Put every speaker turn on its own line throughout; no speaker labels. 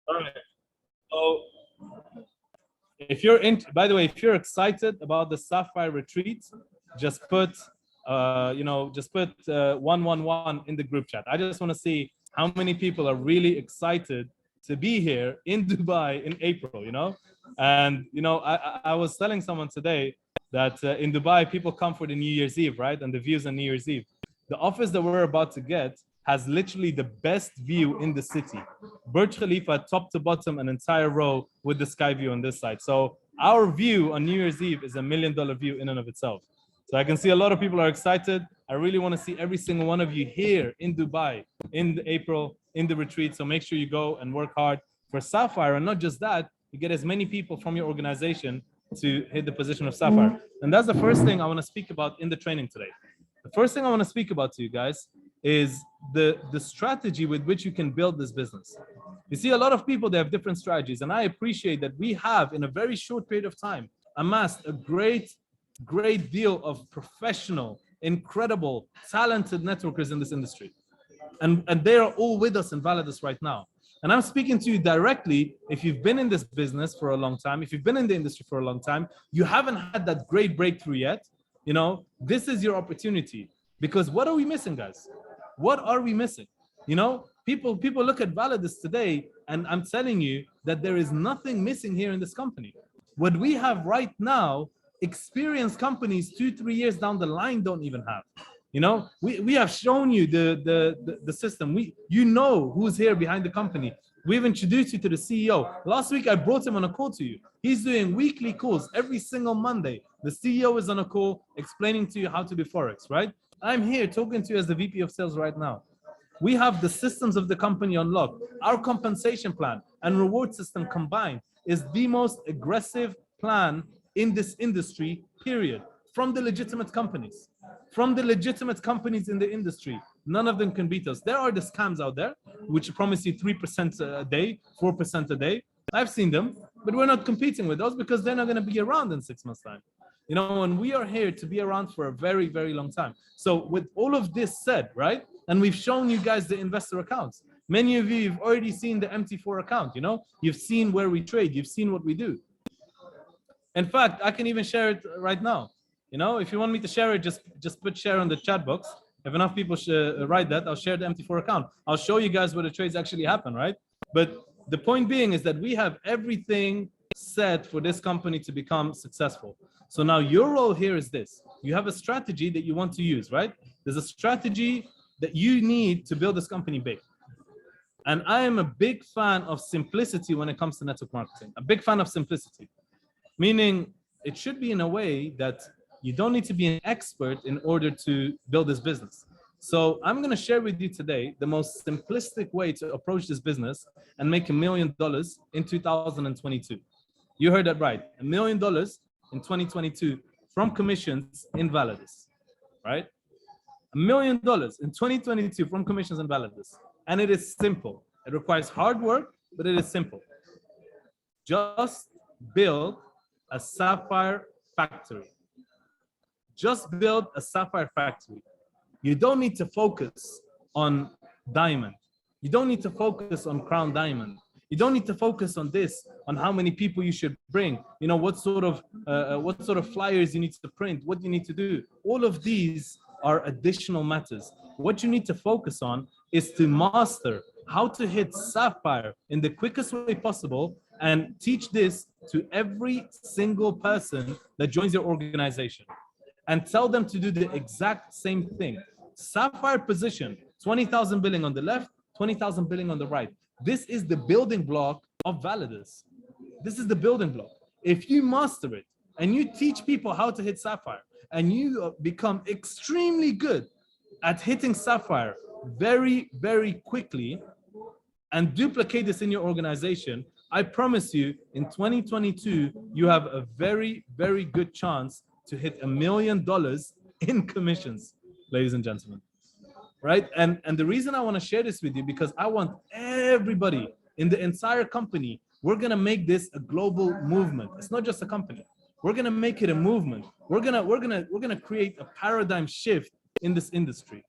All right. So if you're by the way, if you're excited about the Sapphire retreat, just put, just put 111 in the group chat. I just want to see how many people are really excited to be here in Dubai in April, And, I was telling someone today that in Dubai, people come for the New Year's Eve, right? And the views on New Year's Eve. The office that we're about to get has literally the best view in the city. Burj Khalifa, top to bottom, an entire row with the sky view on this side. So our view on New Year's Eve is $1 million view in and of itself. So I can see a lot of people are excited. I really want to see every single one of you here in Dubai in April, in the retreat. So make sure you go and work hard for Sapphire. And not just that, you get as many people from your organization to hit the position of Sapphire. And that's the first thing I want to speak about in the training today. The first thing I want to speak about to you guys is the strategy with which you can build this business. You see, a lot of people, they have different strategies. And I appreciate that we have, in a very short period of time, amassed a great deal of professional, incredible, talented networkers in this industry. And they are all with us in Validus right now. And I'm speaking to you directly. If you've been in this business for a long time, if you've been in the industry for a long time, you haven't had that great breakthrough yet, this is your opportunity. Because what are we missing, guys? What are we missing? People look at Validus today, and I'm telling you that there is nothing missing here in this company. What we have right now, experienced companies 2-3 years down the line don't even have. We have shown you the system. You know who's here behind the company. We've introduced you to the CEO. Last week I brought him on a call to you. He's doing weekly calls every single Monday. The CEO is on a call explaining to you how to do Forex, right? I'm here talking to you as the VP of sales right now. We have the systems of the company unlocked. Our compensation plan and reward system combined is the most aggressive plan in this industry, period. From the legitimate companies. From the legitimate companies in the industry. None of them can beat us. There are the scams out there, which promise you 3% a day, 4% a day. I've seen them, but we're not competing with those because they're not going to be around in 6 months' time. And we are here to be around for a very, very long time. So with all of this said, right? And we've shown you guys the investor accounts. Many of you have already seen the MT4 account, You've seen where we trade. You've seen what we do. In fact, I can even share it right now. If you want me to share it, just put share on the chat box. If enough people write that, I'll share the MT4 account. I'll show you guys where the trades actually happen, right? But the point being is that we have everything set for this company to become successful. So now your role here is this. You have a strategy that you want to use, right? There's a strategy that you need to build this company big. And I am a big fan of simplicity when it comes to network marketing. A big fan of simplicity. Meaning it should be in a way that you don't need to be an expert in order to build this business. So I'm going to share with you today the most simplistic way to approach this business and make $1 million in 2022. You heard that right. $1 million in 2022 from commissions in Validus, right? $1 million in 2022 from commissions in Validus. And it is simple. It requires hard work, but it is simple. Just build a Sapphire factory. Just build a Sapphire factory. You don't need to focus on diamond. You don't need to focus on crown diamond. You don't need to focus on this, on how many people you should bring. What sort of flyers you need to print, what you need to do. All of these are additional matters. What you need to focus on is to master how to hit Sapphire in the quickest way possible and teach this to every single person that joins your organization. And tell them to do the exact same thing. Sapphire position, 20,000 billing on the left, 20,000 billing on the right. This is the building block of Validus. This is the building block. If you master it and you teach people how to hit Sapphire and you become extremely good at hitting Sapphire very, very quickly and duplicate this in your organization, I promise you in 2022, you have a very, very good chance to hit $1 million in commissions, ladies and gentlemen, right? And the reason I want to share this with you, because I want everybody in the entire company, we're going to make this a global movement. It's not just a company. We're going to make it a movement. We're going to create a paradigm shift in this industry,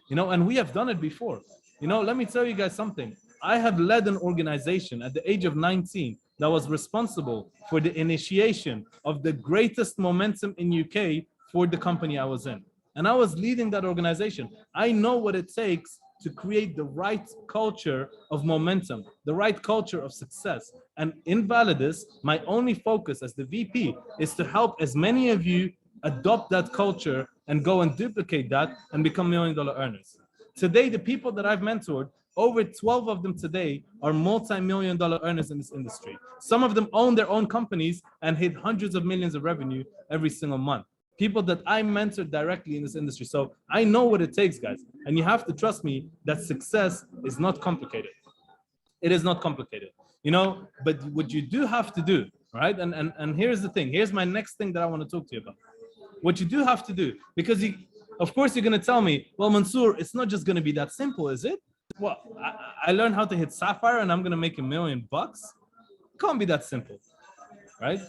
and we have done it before. Let me tell you guys something. I have led an organization at the age of 19 that was responsible for the initiation of the greatest momentum in UK for the company I was in. And I was leading that organization. I know what it takes to create the right culture of momentum, the right culture of success. And in Validus, my only focus as the VP is to help as many of you adopt that culture and go and duplicate that and become $1 million earners. Today, the people that I've mentored, over 12 of them today are multi-million-dollar earners in this industry. Some of them own their own companies and hit hundreds of millions of revenue every single month. People that I mentored directly in this industry. So I know what it takes, guys. And you have to trust me that success is not complicated. It is not complicated, you know, but what you do have to do, right? And here's the thing. Here's my next thing that I want to talk to you about. What you do have to do, because of course you're going to tell me, well, Mansour, it's not just going to be that simple, is it? Well, I learned how to hit Sapphire and I'm going to make $1 million. Can't be that simple, right?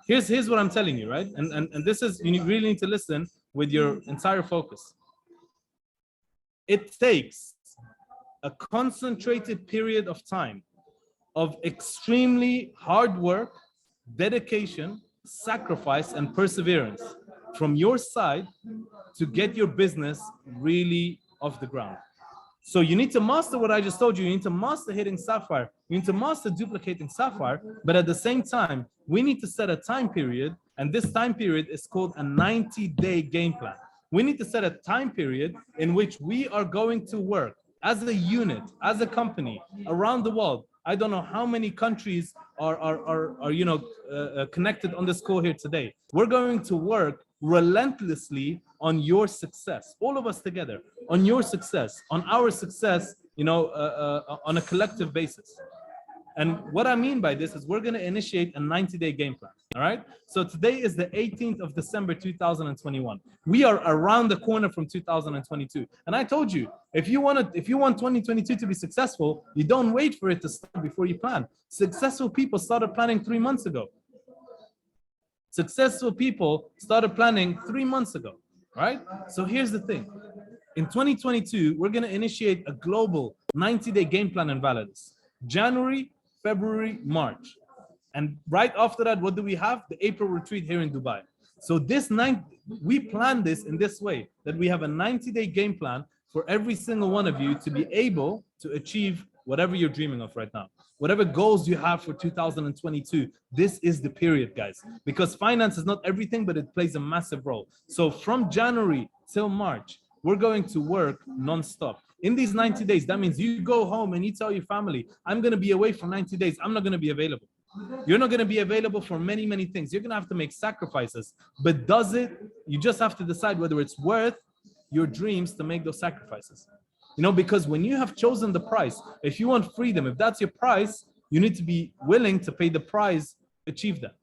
Here's what I'm telling you, right? And this is, you really need to listen with your entire focus. It takes a concentrated period of time of extremely hard work, dedication, sacrifice, and perseverance from your side to get your business really off the ground. So you need to master what I just told you. You need to master hitting Sapphire. You need to master duplicating Sapphire. But at the same time, we need to set a time period. And this time period is called a 90-day game plan. We need to set a time period in which we are going to work as a unit, as a company around the world. I don't know how many countries are connected on this call here today. We're going to work relentlessly on your success, all of us together, on your success, on our success, on a collective basis. And what I mean by this is we're going to initiate a 90-day game plan. All right. So today is the 18th of December, 2021. We are around the corner from 2022. And I told you, if you want 2022 to be successful, you don't wait for it to start before you plan. Successful people started planning 3 months ago. Successful people started planning 3 months ago. Right. So here's the thing. In 2022, we're going to initiate a global 90-day game plan in Validus. January, February, March. And right after that, what do we have? The April retreat here in Dubai. So we plan this in this way, that we have a 90-day game plan for every single one of you to be able to achieve whatever you're dreaming of right now. Whatever goals you have for 2022, this is the period, guys. Because finance is not everything, but it plays a massive role. So from January till March, we're going to work non-stop. In these 90 days, that means you go home and you tell your family, I'm going to be away for 90 days. I'm not going to be available. You're not going to be available for many, many things. You're going to have to make sacrifices. But you just have to decide whether it's worth your dreams to make those sacrifices. Because when you have chosen the price, if you want freedom, if that's your price, you need to be willing to pay the price to achieve that,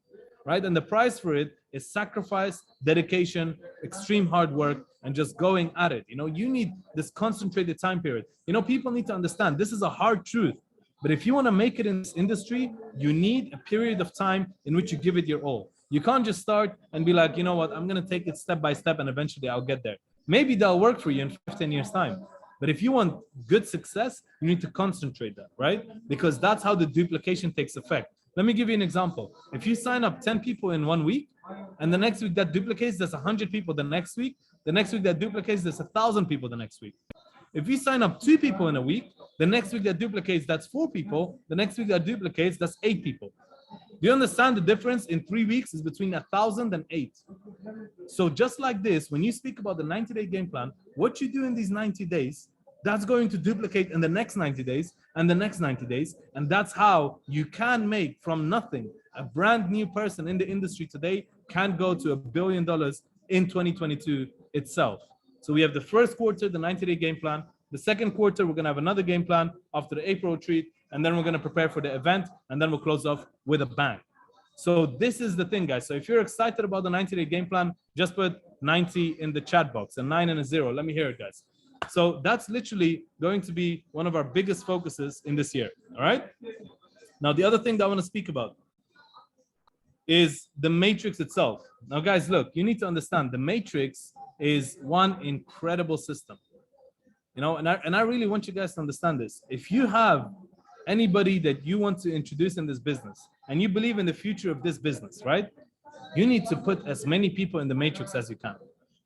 right? And the price for it is sacrifice, dedication, extreme hard work, and just going at it. You need this concentrated time period. People need to understand this is a hard truth, but if you want to make it in this industry, you need a period of time in which you give it your all. You can't just start and be like, you know what, I'm going to take it step by step and eventually I'll get there. Maybe that'll work for you in 15 years time. But if you want good success, you need to concentrate that, right? Because that's how the duplication takes effect. Let me give you an example. If you sign up 10 people in 1 week, and the next week that duplicates, there's 100 people the next week that duplicates, there's 1,000 people the next week. If you sign up 2 people in a week, the next week that duplicates, that's 4 people. The next week that duplicates, that's 8 people. Do you understand the difference in 3 weeks is between 1,000 and 8? So just like this, when you speak about the 90-day game plan, what you do in these 90 days, that's going to duplicate in the next 90 days and the next 90 days. And that's how you can make from nothing. A brand new person in the industry today can go to $1 billion in 2022 itself. So we have the first quarter, the 90-day game plan. The second quarter, we're going to have another game plan after the April retreat. And then we're going to prepare for the event. And then we'll close off with a bang. So this is the thing, guys. So if you're excited about the 90-day game plan, just put 90 in the chat box, a 9 and a 0. Let me hear it, guys. So that's literally going to be one of our biggest focuses in this year. All right. Now, the other thing that I want to speak about is the matrix itself. Now, guys, look, you need to understand the matrix is one incredible system. You know, and I really want you guys to understand this. If you have anybody that you want to introduce in this business and you believe in the future of this business, right? You need to put as many people in the matrix as you can.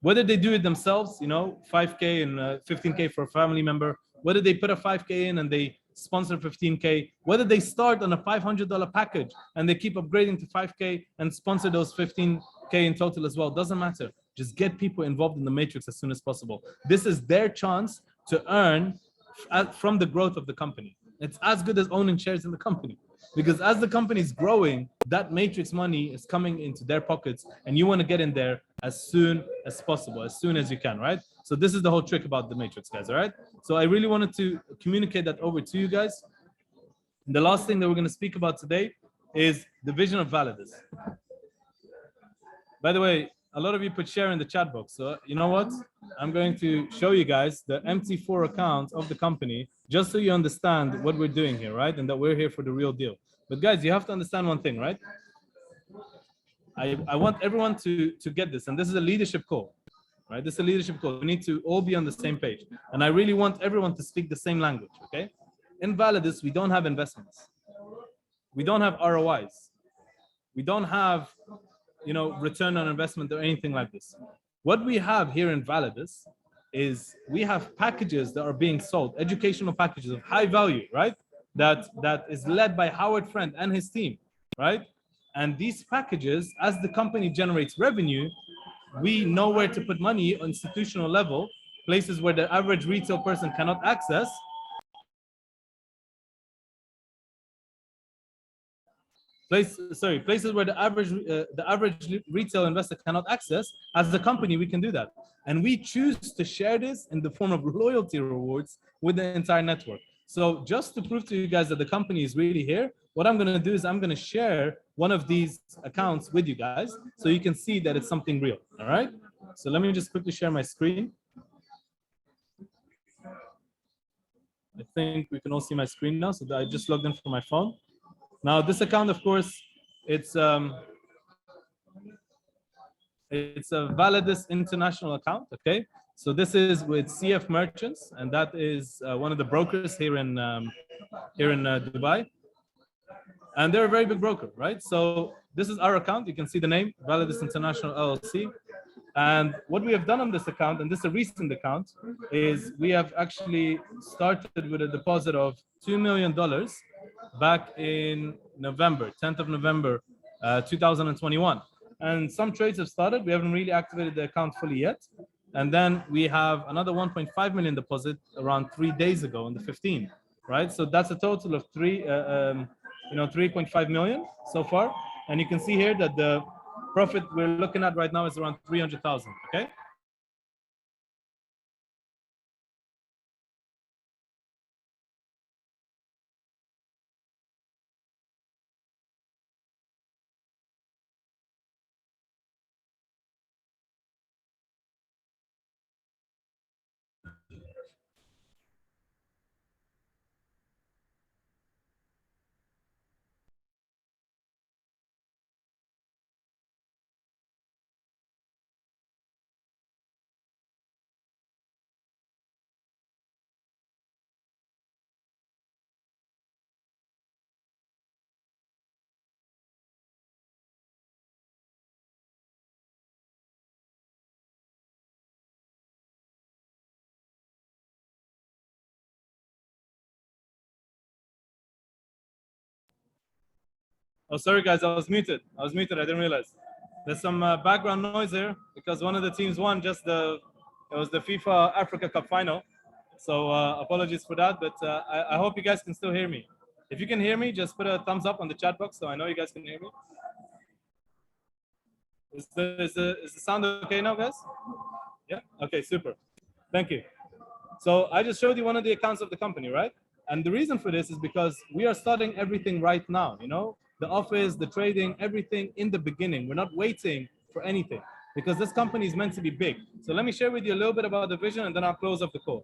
Whether they do it themselves, you know, 5K and 15K for a family member, whether they put a 5K in and they sponsor 15K, whether they start on a $500 package and they keep upgrading to 5K and sponsor those 15K in total as well, doesn't matter. Just get people involved in the matrix as soon as possible. This is their chance to earn from the growth of the company. It's as good as owning shares in the company, because as the company is growing, that matrix money is coming into their pockets, and you want to get in there as soon as possible, as soon as you can, right? So this is the whole trick about the matrix, guys, all right? So I really wanted to communicate that over to you guys. And the last thing that we're going to speak about today is the vision of Validus. By the way, a lot of you put share in the chat box. So you know what? I'm going to show you guys the MT4 account of the company, just so you understand what we're doing here, right? And that we're here for the real deal. But guys, you have to understand one thing, right? I want everyone to get this. And this is a leadership call, right? This is a leadership call. We need to all be on the same page. And I really want everyone to speak the same language, okay? In Validus, we don't have investments. We don't have ROIs. We don't have, you know, return on investment or anything like this. What we have here in Validus is we have packages that are being sold, educational packages of high value, right? That is led by Howard Friend and his team, right? And these packages, as the company generates revenue, we know where to put money on institutional level, places where the average retail person cannot access. Places where the average retail investor cannot access. As a company, we can do that, and we choose to share this in the form of loyalty rewards with the entire network. So just to prove to you guys that the company is really here, what I'm going to do is I'm going to share one of these accounts with you guys so you can see that it's something real. All right, so let me just quickly share my screen. I think we can all see my screen now, so that I just logged in from my phone. Now, this account, of course, it's a Validus international account, okay? So this is with CF Merchants, and that is one of the brokers here in Dubai. And they're a very big broker, right? So this is our account. You can see the name, Validus International LLC. And what we have done on this account, and this is a recent account, is we have actually started with a deposit of $2 million back in November, 10th of November, 2021. And some trades have started. We haven't really activated the account fully yet. And then we have another 1.5 million deposit around 3 days ago on the 15th, right? So that's a total of 3.5 million so far. And you can see here that the profit we're looking at right now is around 300,000, okay? Oh, sorry guys, I was muted. I didn't realize. There's some background noise here because one of the teams won it was the FIFA Africa Cup final. So apologies for that, but I hope you guys can still hear me. If you can hear me, just put a thumbs up on the chat box so I know you guys can hear me. Is the sound okay now, guys? Yeah, okay, super. Thank you. So I just showed you one of the accounts of the company, right? And the reason for this is because we are starting everything right now, you know? The office, the trading, everything in the beginning. We're not waiting for anything because this company is meant to be big. So let me share with you a little bit about the vision and then I'll close up the call.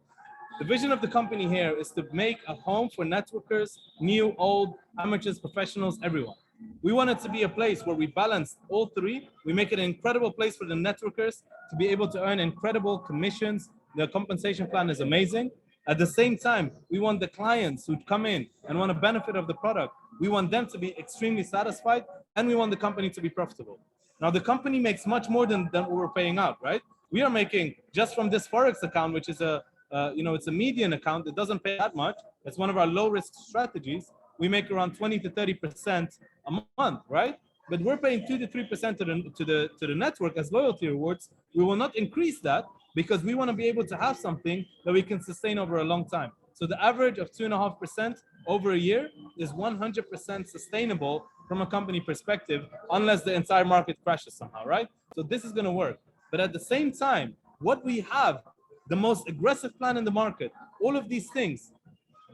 The vision of the company here is to make a home for networkers, new, old, amateurs, professionals, everyone. We want it to be a place where we balance all three. We make it an incredible place for the networkers to be able to earn incredible commissions, The compensation plan is amazing. At the same time, we want the clients who come in and want a benefit of the product. We want them to be extremely satisfied, and we want the company to be profitable. Now, the company makes much more than what we're paying out, right? We are making just from this Forex account, which is it's a median account. It doesn't pay that much. It's one of our low risk strategies. We make around 20 to 30% a month, right? But we're paying 2 to 3% to the network as loyalty rewards. We will not increase that because we want to be able to have something that we can sustain over a long time. So the average of 2.5% over a year is 100% sustainable from a company perspective, unless the entire market crashes somehow, right? So this is going to work. But at the same time, what we have, the most aggressive plan in the market, all of these things,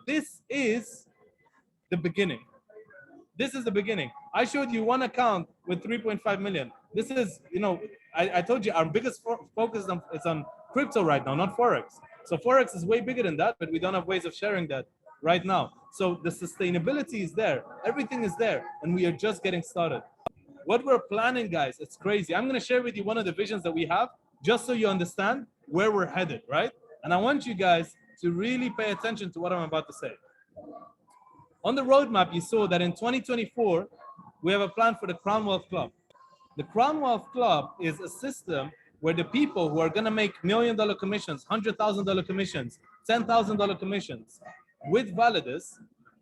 this is the beginning. This is the beginning. I showed you one account with 3.5 million. This is, I told you our biggest focus is on crypto right now, not Forex. So Forex is way bigger than that, but we don't have ways of sharing that right now. So the sustainability is there. Everything is there, and we are just getting started. What we're planning, guys, it's crazy. I'm going to share with you one of the visions that we have, just so you understand where we're headed, right? And I want you guys to really pay attention to what I'm about to say. On the roadmap, you saw that in 2024, we have a plan for the Crown Wealth Club. The Crown Wealth Club is a system where the people who are going to make $1 million commissions, $100,000 commissions, $10,000 commissions with Validus,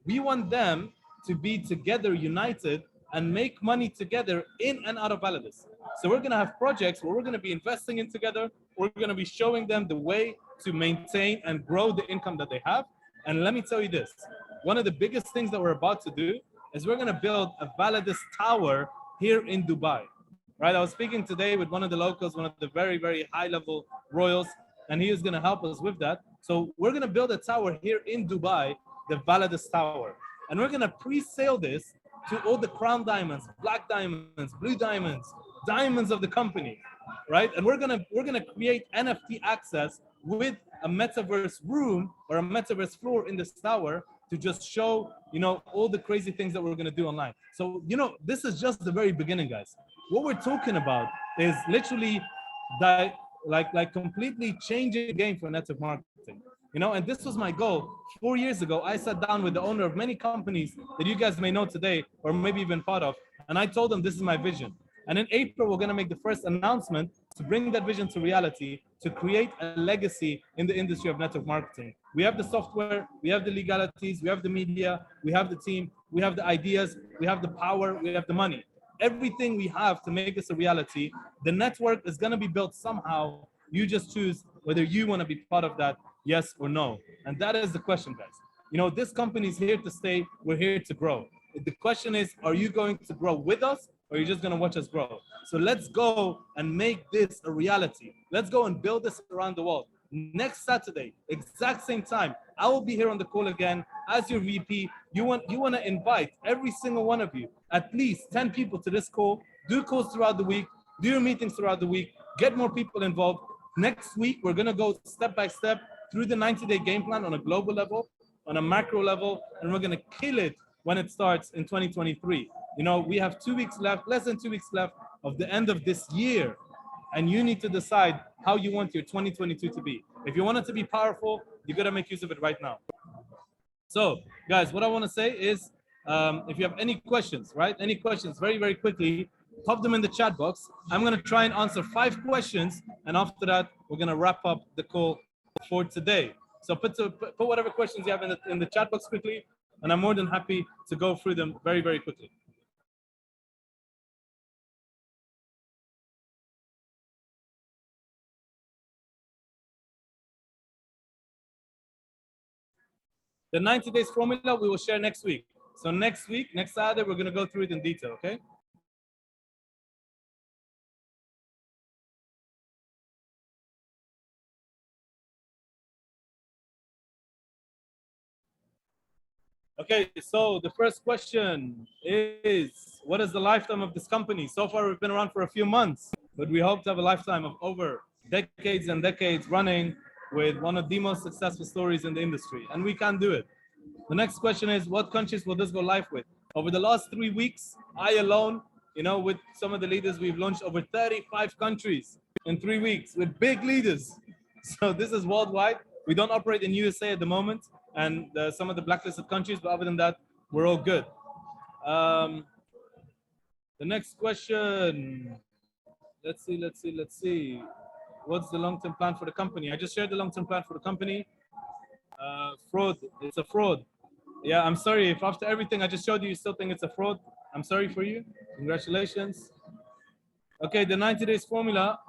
we want them to be together, united, and make money together in and out of Validus. So we're going to have projects where we're going to be investing in together. We're going to be showing them the way to maintain and grow the income that they have. And let me tell you this, one of the biggest things that we're about to do is we're going to build a Validus tower here in Dubai, right? I was speaking today with one of the locals, one of the very, very high level royals, and he is going to help us with that. So we're going to build a tower here in Dubai, the Validus Tower. And we're going to pre-sale this to all the crown diamonds, black diamonds, blue diamonds, diamonds of the company, right? And we're gonna create NFT access with a metaverse room or a metaverse floor in this tower to just show, all the crazy things that we're gonna do online. So, this is just the very beginning, guys. What we're talking about is literally like completely changing the game for network marketing. And this was my goal. 4 years ago, I sat down with the owner of many companies that you guys may know today, or maybe even part of, and I told them this is my vision. And in April, we're going to make the first announcement to bring that vision to reality, to create a legacy in the industry of network marketing. We have the software, we have the legalities, we have the media, we have the team, we have the ideas, we have the power, we have the money. Everything we have to make this a reality. The network is going to be built somehow. You just choose whether you want to be part of that, yes or no. And that is the question, guys. This company is here to stay. We're here to grow. The question is, are you going to grow with us, or are you just going to watch us grow? So let's go and make this a reality. Let's go and build this around the world. Next Saturday, exact same time, I will be here on the call again as your VP. You want to invite every single one of you, at least 10 people to this call. Do calls throughout the week. Do your meetings throughout the week. Get more people involved. Next week, we're going to go step by step through the 90-day game plan on a global level, on a macro level, and we're going to kill it when it starts in 2023. We have 2 weeks left, less than 2 weeks left of the end of this year. And you need to decide how you want your 2022 to be. If you want it to be powerful, you got to make use of it right now. So, guys, what I want to say is, if you have any questions, right? Any questions, very, very quickly, pop them in the chat box. I'm going to try and answer 5 questions. And after that, we're going to wrap up the call for today. So put whatever questions you have in the chat box quickly. And I'm more than happy to go through them very, very quickly. The 90 days formula we will share next week. So next week, next Saturday, we're going to go through it in detail, okay? Okay, so the first question is, what is the lifetime of this company? So far, we've been around for a few months, but we hope to have a lifetime of over decades and decades running with one of the most successful stories in the industry, and we can do it. The next question is, what countries will this go live with? Over the last 3 weeks, I alone, with some of the leaders, we've launched over 35 countries in 3 weeks with big leaders. So this is worldwide. We don't operate in USA at the moment and some of the blacklisted countries, but other than that, we're all good. The next question. Let's see. What's the long-term plan for the company? I just shared the long-term plan for the company. Fraud. It's a fraud. Yeah, I'm sorry if after everything I just showed you, you still think it's a fraud. I'm sorry for you. Congratulations. Okay, the 90 days formula.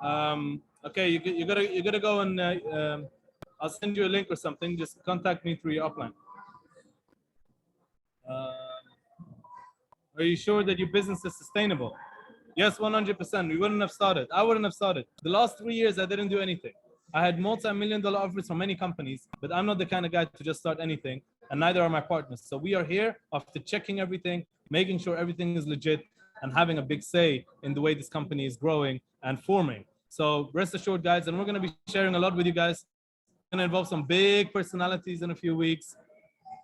Okay, you gotta go and I'll send you a link or something. Just contact me through your upline. Are you sure that your business is sustainable? Yes, 100%. We wouldn't have started. I wouldn't have started. The last 3 years, I didn't do anything. I had multi-million-dollar offers from many companies, but I'm not the kind of guy to just start anything, and neither are my partners. So we are here after checking everything, making sure everything is legit, and having a big say in the way this company is growing and forming. So rest assured, guys, and we're going to be sharing a lot with you guys. We're going to involve some big personalities in a few weeks.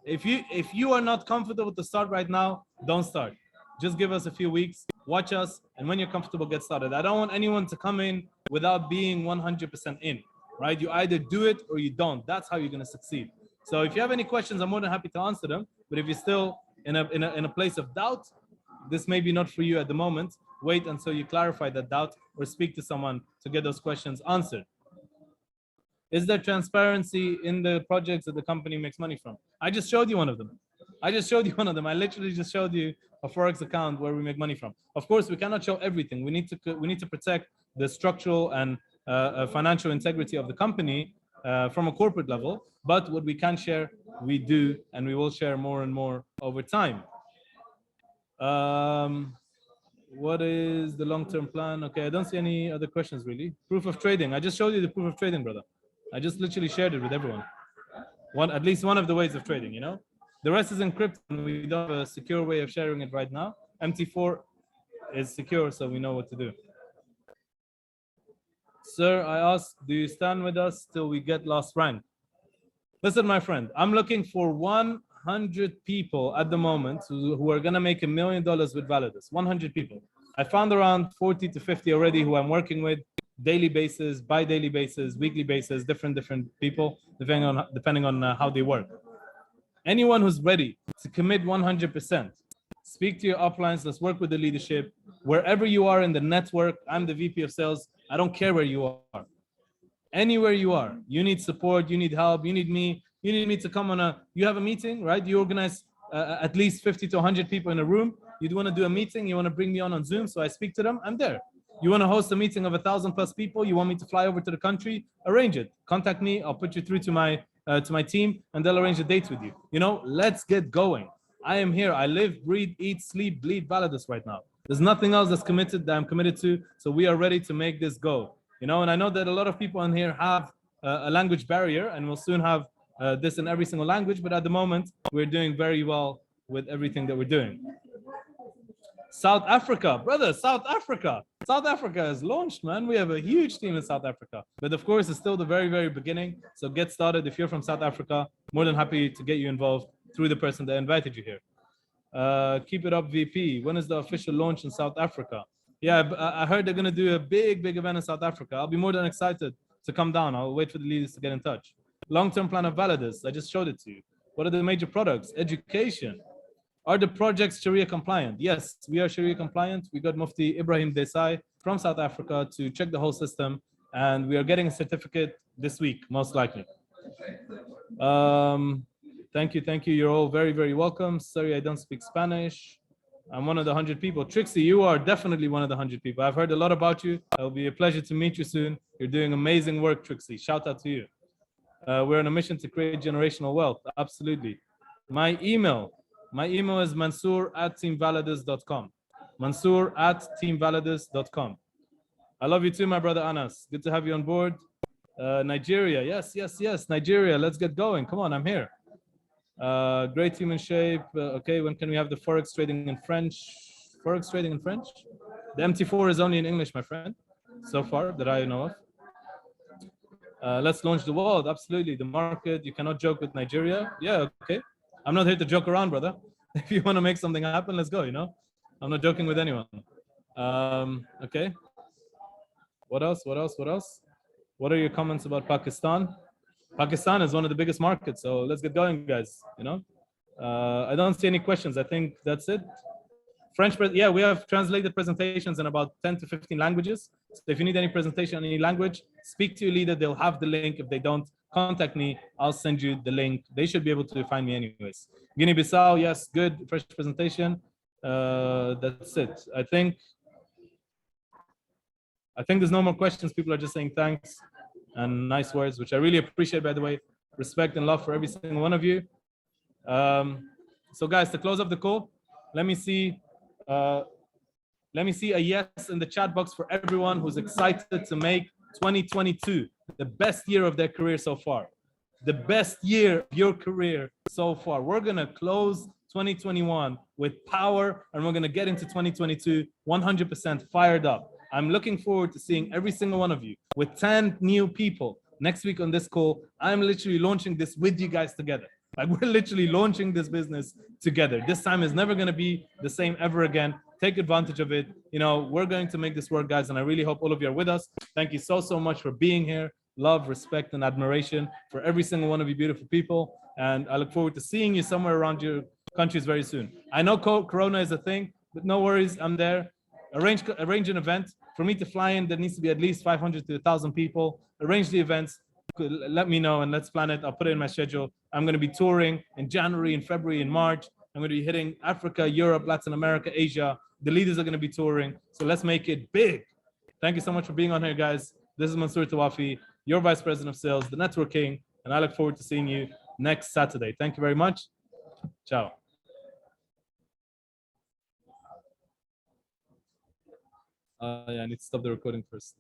If you are not comfortable to start right now, don't start. Just give us a few weeks, watch us, and when you're comfortable, get started. I don't want anyone to come in without being 100% in, right? You either do it or you don't. That's how you're going to succeed. So if you have any questions, I'm more than happy to answer them. But if you're still in a place of doubt, this may be not for you at the moment. Wait until you clarify that doubt or speak to someone to get those questions answered. Is there transparency in the projects that the company makes money from? I just showed you one of them. I literally just showed you a Forex account where we make money from. Of course, we cannot show everything. We need to protect the structural and financial integrity of the company from a corporate level. But what we can share, we do, and we will share more and more over time. What is the long-term plan? Okay, I don't see any other questions really. Proof of trading. I just showed you the proof of trading, brother. I just literally shared it with everyone. At least one of the ways of trading, you know? The rest is encrypted, and we don't have a secure way of sharing it right now. MT4 is secure, so we know what to do. Sir, I asked, do you stand with us till we get last rank? Listen, my friend, I'm looking for 100 people at the moment who are gonna make $1 million with Validus. 100 people. I found around 40 to 50 already who I'm working with, daily basis, bi-daily basis, weekly basis, different people, depending on how they work. Anyone who's ready to commit 100%, speak to your uplines, let's work with the leadership. Wherever you are in the network, I'm the VP of sales, I don't care where you are. Anywhere you are, you need support, you need help, you need me to come on you have a meeting, right? You organize at least 50 to 100 people in a room. You want to do a meeting, you want to bring me on Zoom, so I speak to them, I'm there. You want to host a meeting of 1,000+ people, you want me to fly over to the country, arrange it. Contact me, I'll put you through to my team, and they'll arrange a date with you. You know, let's get going. I am here. I live, breathe, eat, sleep, bleed Validus right now. There's nothing else that I'm committed to. So we are ready to make this go. You know, and I know that a lot of people in here have a language barrier, and we'll soon have this in every single language. But at the moment, we're doing very well with everything that we're doing. South Africa, brother, South Africa. South Africa is launched, man. We have a huge team in South Africa. But of course, it's still the very, very beginning. So get started. If you're from South Africa, more than happy to get you involved through the person that invited you here. Keep it up, VP. When is the official launch in South Africa? Yeah, I heard they're going to do a big event in South Africa. I'll be more than excited to come down. I'll wait for the leaders to get in touch. Long-term plan of Validus. I just showed it to you. What are the major products? Education. Are the projects Sharia compliant? Yes, we are Sharia compliant. We got Mufti Ibrahim Desai from South Africa to check the whole system, and we are getting a certificate this week, most likely. Thank you. You're all very, very welcome. Sorry, I don't speak Spanish. I'm one of the 100 people. Trixie, you are definitely one of the 100 people. I've heard a lot about you. It'll be a pleasure to meet you soon. You're doing amazing work, Trixie. Shout out to you. We're on a mission to create generational wealth. Absolutely. My email is mansour@teamvalidus.com. Mansour@teamvalidus.com. I love you too, my brother Anas. Good to have you on board. Nigeria. Yes. Nigeria. Let's get going. Come on, I'm here. Great team in shape. Okay, when can we have the Forex trading in French? Forex trading in French? The MT4 is only in English, my friend, so far that I know of. Let's launch the world. Absolutely. The market. You cannot joke with Nigeria. Yeah, okay. I'm not here to joke around, brother. If you want to make something happen, let's go, you know? I'm not joking with anyone. Okay. What else? What are your comments about Pakistan? Pakistan is one of the biggest markets, so let's get going, guys. You know, I don't see any questions. I think that's it. French, yeah, we have translated presentations in about 10 to 15 languages. So if you need any presentation in any language, speak to your leader. They'll have the link. If they don't, contact me. I'll send you the link. They should be able to find me anyways. Guinea-Bissau, yes, good, fresh presentation. That's it. I think there's no more questions. People are just saying thanks and nice words, which I really appreciate, by the way. Respect and love for every single one of you. So guys, to close up the call, let me see a yes in the chat box for everyone who's excited to make 2022 the best year of their career so far. The best year of your career so far. We're gonna close 2021 with power, and we're gonna get into 2022 100% fired up. I'm looking forward to seeing every single one of you with 10 new people next week on this call. I'm literally launching this with you guys together. Like, we're literally launching this business together. This time is never going to be the same ever again. Take advantage of it. You know, we're going to make this work, guys, and I really hope all of you are with us. Thank you so much for being here. Love, respect, and admiration for every single one of you beautiful people. And I look forward to seeing you somewhere around your countries very soon. I know Corona is a thing, but no worries. I'm there. Arrange an event. For me to fly in, there needs to be at least 500 to 1,000 people. Arrange the events. Let me know and let's plan it. I'll put it in my schedule. I'm going to be touring in January, in February, in March. I'm going to be hitting Africa, Europe, Latin America, Asia. The leaders are going to be touring. So let's make it big. Thank you so much for being on here, guys. This is Mansour Tawafi, your Vice President of Sales, the Network King, and I look forward to seeing you next Saturday. Thank you very much. Ciao. Yeah, I need to stop the recording first.